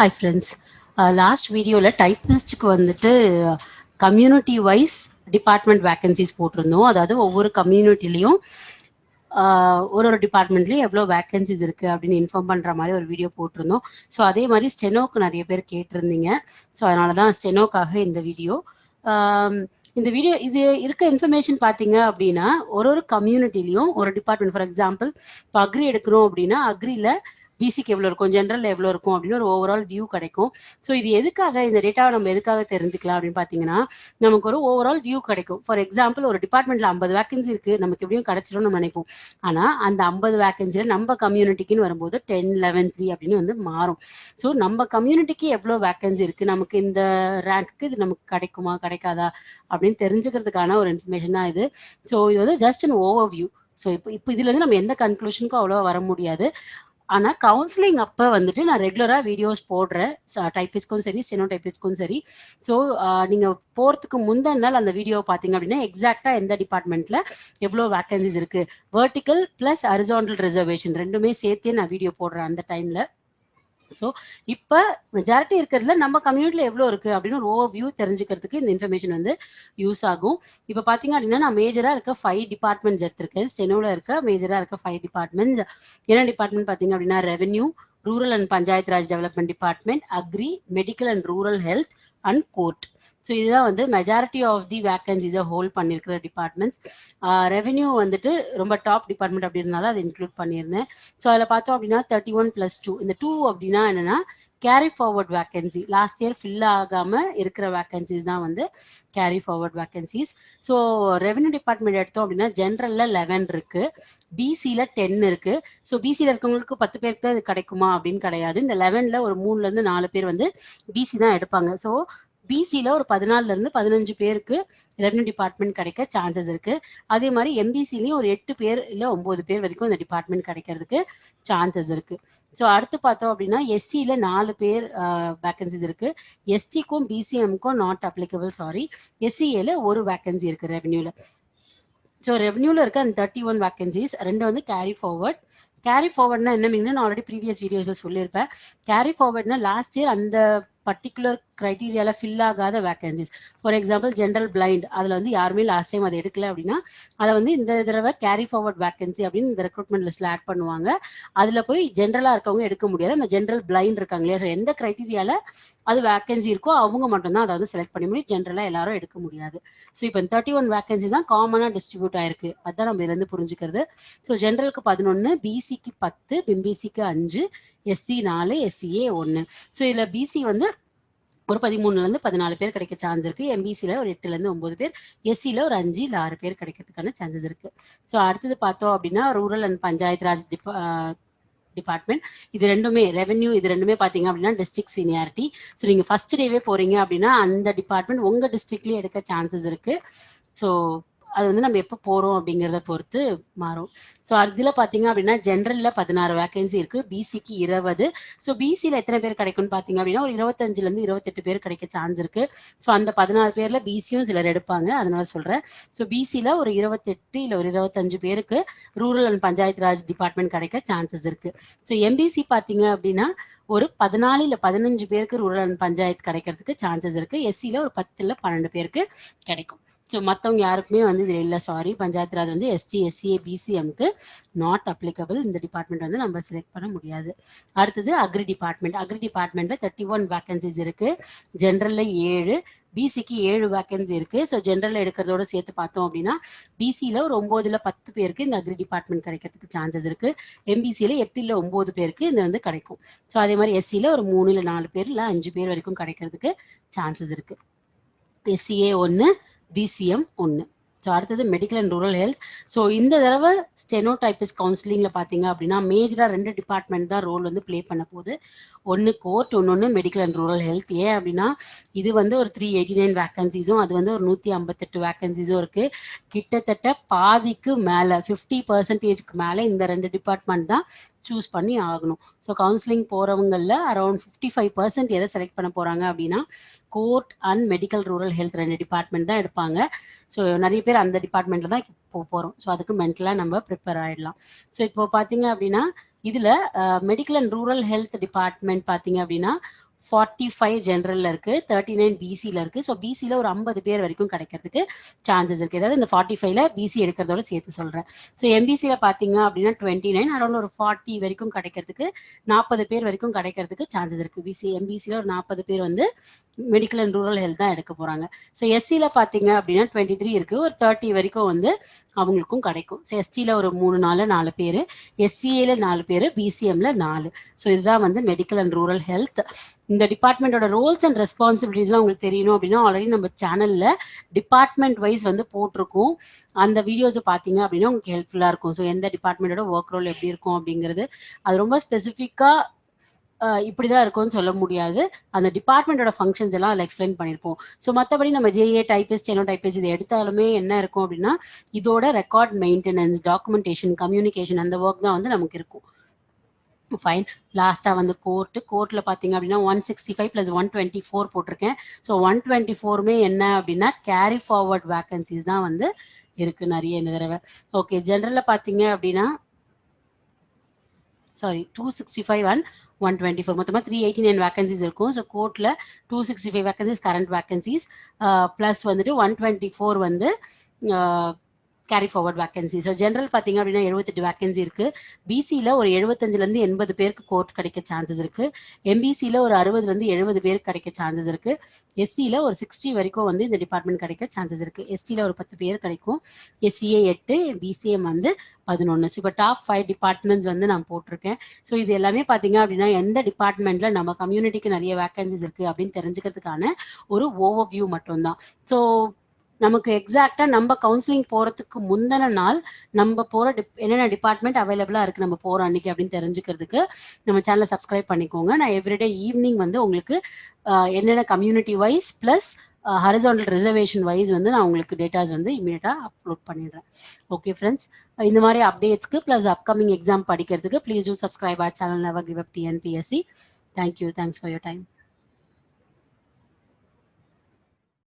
Hi friends, last வீடியோவில் டைப்பிஸ்ட்டுக்கு வந்துட்டு community wise department vacancies போட்டிருந்தோம். அதாவது ஒவ்வொரு கம்யூனிட்டிலையும் ஒரு டிபார்ட்மெண்ட்லேயும் எவ்வளோ வேக்கன்சிஸ் இருக்குது அப்படின்னு இன்ஃபார்ம் பண்ணுற மாதிரி ஒரு வீடியோ போட்டிருந்தோம். ஸோ அதே மாதிரி ஸ்டெனோக்கு நிறைய பேர் கேட்டிருந்தீங்க. ஸோ அதனால தான் ஸ்டெனோக்காக இந்த வீடியோ. இது இருக்க இன்ஃபர்மேஷன் பார்த்தீங்க அப்படின்னா ஒரு கம்யூனிட்டிலையும் ஒரு டிபார்ட்மெண்ட், ஃபார் எக்ஸாம்பிள் இப்போ அக்ரி எடுக்கிறோம் அப்படின்னா அக்ரியில் பிசிக்கு எவ்வளோ இருக்கும், ஜென்ரலில் எவ்வளோ இருக்கும் அப்படின்னு ஒரு ஓவரால் வியூ கிடைக்கும். ஸோ இது எதுக்காக, இந்த டேட்டாவை நம்ம எதுக்காக தெரிஞ்சுக்கலாம் அப்படின்னு பார்த்தீங்கன்னா நமக்கு ஒரு ஓவரால் வியூ கிடைக்கும். ஃபார் எக்ஸாம்பிள் ஒரு டிபார்ட்மெண்ட்டில் 50 வேக்கன்சி இருக்குது, நமக்கு எப்படியும் கிடைச்சிடும் நம்ம நினைப்போம். ஆனால் அந்த 50 வேக்கன்சியில் நம்ம கம்யூனிட்டிக்குன்னு வரும்போது 10, 11, 3 அப்படின்னு வந்து மாறும். ஸோ நம்ம கம்யூனிட்டிக்கு எவ்வளோ வேக்கன்சி இருக்குது, நமக்கு இந்த ரேங்க்கு இது நமக்கு கிடைக்குமா கிடைக்காதா அப்படின்னு தெரிஞ்சுக்கிறதுக்கான ஒரு இன்ஃபர்மேஷன் தான் இது. ஸோ இது வந்து just an over view. So இப்போ இதுலேருந்து நம்ம எந்த கன்க்ளூஷனுக்கும் அவ்வளோ வர முடியாது. ஆனால் கவுன்சிலிங் அப்போ வந்துட்டு நான் ரெகுலராக வீடியோஸ் போடுறேன், டைப்பிஸ்ட்க்கும் சரி ஸ்டெனோ டைப்பிஸ்ட்க்கும் சரி. ஸோ நீங்கள் போகிறதுக்கு முந்தின நாள் அந்த வீடியோவை பார்த்தீங்க அப்படின்னா எக்ஸாக்டாக எந்த டிபார்ட்மெண்ட்டில் எவ்வளோ வேக்கன்சிஸ் இருக்குது, வெர்டிக்கல் ப்ளஸ் ஹரிசாண்டல் ரிசர்வேஷன் ரெண்டுமே சேர்த்தே நான் வீடியோ போடுறேன் அந்த டைமில். ஸோ இப்போ மெஜாரிட்டி இருக்கிறதுல நம்ம கம்யூனிட்டியில் எவ்வளோ இருக்குது அப்படின்னு ஒரு ஓவர் வியூ தெரிஞ்சுக்கிறதுக்கு இந்த இன்ஃபர்மேஷன் வந்து யூஸ் ஆகும். இப்போ பார்த்தீங்க அப்படின்னா நான் மேஜராக இருக்க 5 டிபார்ட்மெண்ட்ஸ் எடுத்திருக்கேன். ஸ்டெனோவில் இருக்க மேஜராக இருக்க 5 டிபார்ட்மெண்ட்ஸ். என்ன டிபார்ட்மெண்ட் பார்த்தீங்க அப்படின்னா revenue, rural and Panchayat Raj development department, agri, medical and rural health and court. So இதுதான் வந்து மெஜாரிட்டி ஆஃப் தி வேக்கன்சிஸை ஹோல்ட் பண்ணியிருக்கிற டிபார்ட்மெண்ட்ஸ். ரெவென்யூ வந்துட்டு ரொம்ப டாப் டிபார்ட்மெண்ட் அப்படின்றனால அதை இன்க்ளூட் பண்ணியிருந்தேன். ஸோ அதில் பார்த்தோம் அப்படின்னா 31 + 2. இந்த 2 அப்படின்னா என்னென்னா carry forward vacancy, last year fill ஆகாமல் இருக்கிற வேக்கன்சிஸ் தான் வந்து carry forward vacancies. So revenue department எடுத்தோம் அப்படின்னா ஜென்ரலில் 11 இருக்குது, பிசியில் 10 இருக்குது. ஸோ பிசியில் இருக்கவங்களுக்கு 10 பேருக்கு தான் இது கிடைக்குமா அப்படின்னு கிடையாது. இந்த 11ல் ஒரு 3லேருந்து 4 பேர் வந்து பிசி தான் எடுப்பாங்க. ஸோ பிசியில் ஒரு 14லேருந்து 15 பேருக்கு ரெவென்யூ டிபார்ட்மெண்ட் கிடைக்க சான்சஸ் இருக்குது. அதே மாதிரி எம்பிசிலையும் ஒரு 8 பேர் இல்லை 9 பேர் வரைக்கும் இந்த டிபார்ட்மெண்ட் கிடைக்கிறதுக்கு சான்சஸ் இருக்குது. ஸோ அடுத்து பார்த்தோம் அப்படின்னா எஸ்சியில் 4 பேர் வேக்கன்சிஸ் இருக்குது. எஸ்டிக்கும் பிசிஎம்க்கும் நாட் அப்ளிகபிள், சாரி. எஸ்சிஏல ஒரு வேக்கன்சி இருக்குது ரெவென்யூவில். ஸோ ரெவென்யூவில் இருக்க அந்த 31 வேக்கன்சிஸ் 2 வந்து கேரி ஃபார்வர்ட். கேரி ஃபார்வர்ட்னா என்ன மீனிங், நான் ஆல்ரெடி ப்ரீவியஸ் வீடியோஸில் சொல்லியிருப்பேன். கேரி ஃபார்வர்ட்னா லாஸ்ட் இயர் அந்த பர்டிகுலர் க்ரைட்டீரியாவில் ஃபில் ஆகாத vacancies. For example general blind, அதில் வந்து யாருமே லாஸ்ட் டைம் அதை எடுக்கல அப்படின்னா அதை வந்து இந்த தடவை கேரி ஃபார்வர்ட் வேக்கன்சி அப்படின்னு இந்த ரெக்ரூட்மெண்ட் லிஸ்ட்டில் ஆட் பண்ணுவாங்க. அதில் போய் ஜென்ரலாக இருக்கவங்க எடுக்க முடியாது. அந்த ஜென்ரல் பிளைண்ட் இருக்காங்க இல்லையா, ஸோ எந்த க்ரைட்டீரியாவில் அது வேக்கன்சி இருக்கோ அவங்க மட்டும்தான் அதை வந்து செலக்ட் பண்ண முடியும், ஜென்ரலாக எல்லாரும் எடுக்க முடியாது. ஸோ இப்போ 31 வேக்கன்சி தான் காமனாக டிஸ்ட்ரிபியூட் ஆயிருக்கு, அதுதான் நம்ம இதுலேருந்து புரிஞ்சுக்கிறது. ஸோ ஜென்ரலுக்கு 11, பிசிக்கு 10, எம்பிசிக்கு 5, எஸ்சி 4, எஸ்சிஏ 1. ஸோ இதில் பிசி வந்து ஒரு 13லேருந்து 14 பேர் கிடைக்க சான்ஸ் இருக்குது. எம்பிசியில் ஒரு 8லேருந்து 9 பேர், எஸ்சியில் ஒரு 5 இல்லை 6 பேர் கிடைக்கிறதுக்கான சான்சஸ் இருக்குது. ஸோ அடுத்தது பார்த்தோம் அப்படின்னா rural and Panchayat Raj department. இது ரெண்டுமே ரெவென்யூ, இது ரெண்டுமே பார்த்தீங்க அப்படின்னா டிஸ்ட்ரிக்ட் சீனியாரிட்டி. ஸோ நீங்கள் ஃபர்ஸ்ட் டேவே போகிறீங்க அப்படின்னா அந்த டிபார்ட்மெண்ட் உங்கள் டிஸ்ட்ரிக்ட்லேயே எடுக்க சான்சஸ் இருக்குது. ஸோ அது வந்து நம்ம எப்போ போகிறோம் அப்படிங்கிறத பொறுத்து மாறும். ஸோ அதில் பார்த்தீங்க அப்படின்னா ஜென்ரலில் 16 வேக்கன்சி இருக்குது, பிசிக்கு 20. ஸோ பிசியில் எத்தனை பேர் கிடைக்கும்னு பார்த்தீங்க அப்படின்னா ஒரு 25லேருந்து 28 பேர் கிடைக்க சான்ஸ் இருக்குது. ஸோ அந்த 16 பேரில் பிசியும் சிலர் எடுப்பாங்க, அதனால சொல்கிறேன். ஸோ பிசியில் ஒரு 28 இல்லை ஒரு 25 பேருக்கு rural and Panchayat Raj department கிடைக்க சான்சஸ் இருக்குது. ஸோ எம்பிசி பார்த்தீங்க அப்படின்னா ஒரு 14 இல்லை 15 பேருக்கு ரூரல் அண்ட் பஞ்சாயத்து கிடைக்கிறதுக்கு சான்சஸ் இருக்குது. எஸ்சியில் ஒரு 10 இல்லை 12 பேருக்கு கிடைக்கும். ஸோ மற்றவங்க யாருக்குமே வந்து இதில் இல்லை, சாரி. பஞ்சாயத்து ராஜ் வந்து எஸ்டி, எஸ்சிஏ, பிசிஎம்க்கு நாட் அப்ளிகபிள். இந்த டிபார்ட்மெண்ட் வந்து நம்ம செலக்ட் பண்ண முடியாது. அடுத்தது அக்ரி டிபார்ட்மெண்ட். அக்ரி டிபார்ட்மெண்ட்டில் 31 வேக்கன்சிஸ் இருக்குது. ஜென்ரலில் 7, பிசிக்கு 7 வேக்கன்சி இருக்குது. ஸோ ஜென்ரலில் எடுக்கிறதோட சேர்த்து பார்த்தோம் அப்படின்னா பிசியில் ஒரு 9 இல்லை 10 பேருக்கு இந்த அக்ரி டிபார்ட்மெண்ட் கிடைக்கிறதுக்கு சான்சஸ் இருக்குது. எம்பிசியில் 8 இல்லை 9 பேருக்கு இது வந்து கிடைக்கும். ஸோ அதே மாதிரி எஸ்சியில் ஒரு 3 இல்லை 4 பேர் இல்லை 5 பேர் வரைக்கும் கிடைக்கிறதுக்கு சான்சஸ் இருக்குது. SCA 1, BCM 1. ஸோ அடுத்தது medical and rural health. So இந்த தடவை ஸ்டெனோ டைப்பிஸ்ட் கவுன்சிலிங்கில் பார்த்தீங்க அப்படின்னா மேஜராக 2 டிபார்ட்மெண்ட் தான் ரோல் வந்து ப்ளே பண்ண போகுது. ஒன்று கோர்ட், ஒன்று மெடிக்கல் அண்ட் ரூரல் ஹெல்த். ஏன் அப்படின்னா இது வந்து ஒரு 389 வேக்கன்சிஸும் அது வந்து ஒரு 158 வேக்கன்சிஸும் இருக்குது. கிட்டத்தட்ட பாதிக்கு மேலே 50% மேலே இந்த 2 டிபார்ட்மெண்ட் தான் சூஸ் பண்ணி ஆகணும். ஸோ கவுன்சிலிங் போகிறவங்களில் அரௌண்ட் 55% எதை செலக்ட் பண்ண போகிறாங்க அப்படின்னா court and medical rural health 2 department தான் எடுப்பாங்க. ஸோ நிறைய பேர் அந்த டிபார்ட்மெண்ட்டில் தான் போகிறோம். ஸோ அதுக்கு மென்டலாக நம்ம ப்ரிப்பேர் ஆகிடலாம். ஸோ இப்போ பார்த்தீங்க அப்படின்னா இதில் medical and rural health department பார்த்தீங்க அப்படின்னா 45 ஜென்ரலில் இருக்குது, 39 பிசியில் இருக்குது. ஸோ பிசியில் ஒரு 50 பேர் வரைக்கும் கிடைக்கிறதுக்கு சான்சஸ் இருக்குது. ஏதாவது இந்த 45ல் பிசி எடுக்கிறதோட சேர்த்து சொல்கிறேன். ஸோ எம்பிசியில் பார்த்தீங்க அப்படின்னா 29, அரௌண்ட் ஒரு 40 வரைக்கும் கிடைக்கிறதுக்கு, 40 பேர் வரைக்கும் கிடைக்கிறதுக்கு சான்சஸ் இருக்குது. எம்பிசியில் ஒரு 40 பேர் வந்து மெடிக்கல் அண்ட் ரூரல் ஹெல்த் தான் எடுக்க போகிறாங்க. ஸோ எஸ்சியில் பார்த்தீங்க அப்படின்னா 23 இருக்குது, ஒரு 30 வரைக்கும் வந்து அவங்களுக்கும் கிடைக்கும். ஸோ எஸ்டியில் ஒரு 4 பேர், எஸ்சிஏல 4 பேர், பிசிஎம்ல 4. ஸோ இதுதான் வந்து மெடிக்கல் அண்ட் ரூரல் ஹெல்த். இந்த டிபார்ட்மெண்ட்டோட ரோல்ஸ் அண்ட் ரெஸ்பான்சிபிலிட்டிஸ்லாம் உங்களுக்கு தெரியணும் அப்படின்னா ஆல்ரெடி நம்ம சேனலில் டிபார்ட்மெண்ட் வைஸ் வந்து போட்டிருக்கோம். அந்த வீடியோஸை பார்த்தீங்க அப்படின்னா உங்களுக்கு ஹெல்ப்ஃபுல்லாக இருக்கும். ஸோ எந்த டிபார்ட்மெண்ட்டோட ஒர்க் ரோல் எப்படி இருக்கும் அப்படிங்கிறது அது ரொம்ப ஸ்பெசிஃபிக்காக இப்படிதான் இருக்கும்னு சொல்ல முடியாது. அந்த டிபார்ட்மெண்ட்டோட ஃபங்க்ஷன்ஸ் எல்லாம் அதில் எக்ஸ்பிளைன் பண்ணியிருப்போம். ஸோ மற்றபடி நம்ம ஜேஏ டைப்பிஸ்ட், ஸ்டெனோ டைப்பிஸ்ட் இது எடுத்தாலுமே என்ன இருக்கும் அப்படின்னா இதோட ரெக்கார்ட் மெயின்டெனன்ஸ், டாக்குமெண்டேஷன், கம்யூனிகேஷன் அந்த ஒர்க் தான் வந்து நமக்கு இருக்கும். ஃபைன். லாஸ்ட்டாக வந்து கோர்ட்டில் பார்த்தீங்க அப்படின்னா 165 + 124 போட்டிருக்கேன். ஸோ 124மே என்ன அப்படின்னா கேரி ஃபார்வர்ட் வேக்கன்சிஸ் தான் வந்து இருக்குது நிறைய இந்த தடவை. ஓகே, ஜென்ரலில் பார்த்தீங்க அப்படின்னா 265 and 124 மொத்தமாக 389 வேக்கன்சிஸ் இருக்கும். ஸோ கோர்ட்டில் 265 வேக்கன்சிஸ் கரண்ட் வேக்கன்சிஸ் ப்ளஸ் வந்துட்டு 124 வந்து carry forward vacancy. So general பார்த்தீங்க அப்படின்னா 78 வேக்கன்சி இருக்குது. பிசியில் ஒரு 75லேருந்து 80 பேருக்கு கோர்ட் கிடைக்க சான்சஸ் இருக்குது. எம்பிசியில் ஒரு 60லேருந்து 70 பேருக்கு கிடைக்க சான்சஸ் இருக்குது. எஸ்சியில் ஒரு 60 வரைக்கும் வந்து இந்த டிபார்ட்மெண்ட் கிடைக்க சான்சஸ் இருக்குது. எஸ்டியில் ஒரு 10 பேர் கிடைக்கும். எஸ்சிஏ 8, பிசிஎம் வந்து 11. ஸோ இப்போ டாப் 5 டிபார்ட்மெண்ட்ஸ் வந்து நான் போட்டிருக்கேன். ஸோ இது எல்லாமே பார்த்தீங்க அப்படின்னா எந்த டிபார்ட்மெண்ட்டில் நம்ம கம்யூனிட்டிக்கு நிறைய வேக்கன்சிஸ் இருக்குது அப்படின்னு தெரிஞ்சுக்கிறதுக்கான ஒரு ஓவர்வியூ மட்டும்தான். ஸோ நமக்கு எக்ஸாக்டாக நம்ம கவுன்சிலிங் போகிறதுக்கு முந்தின நாள் நம்ம போகிற என்னென்ன டிபார்ட்மெண்ட் அவைலபிளாக இருக்குது நம்ம போகிற அன்றைக்கி அப்படின்னு தெரிஞ்சுக்கிறதுக்கு நம்ம சேனலை சப்ஸ்கிரைப் பண்ணிக்கோங்க. நான் எவ்ரிடே ஈவினிங் வந்து உங்களுக்கு என்னென்ன community wise plus horizontal reservation wise வந்து நான் உங்களுக்கு டேட்டாஸ் வந்து இமீடியட்டாக அப்லோட் பண்ணிடுறேன். ஓகே ஃப்ரெண்ட்ஸ், இந்த மாதிரி அப்டேட்ஸ்க்கு ப்ளஸ் அப்கமிங் எக்ஸாம் படிக்கிறதுக்கு please do subscribe R channel never give up TNPSC. Thank you. Thanks for your time.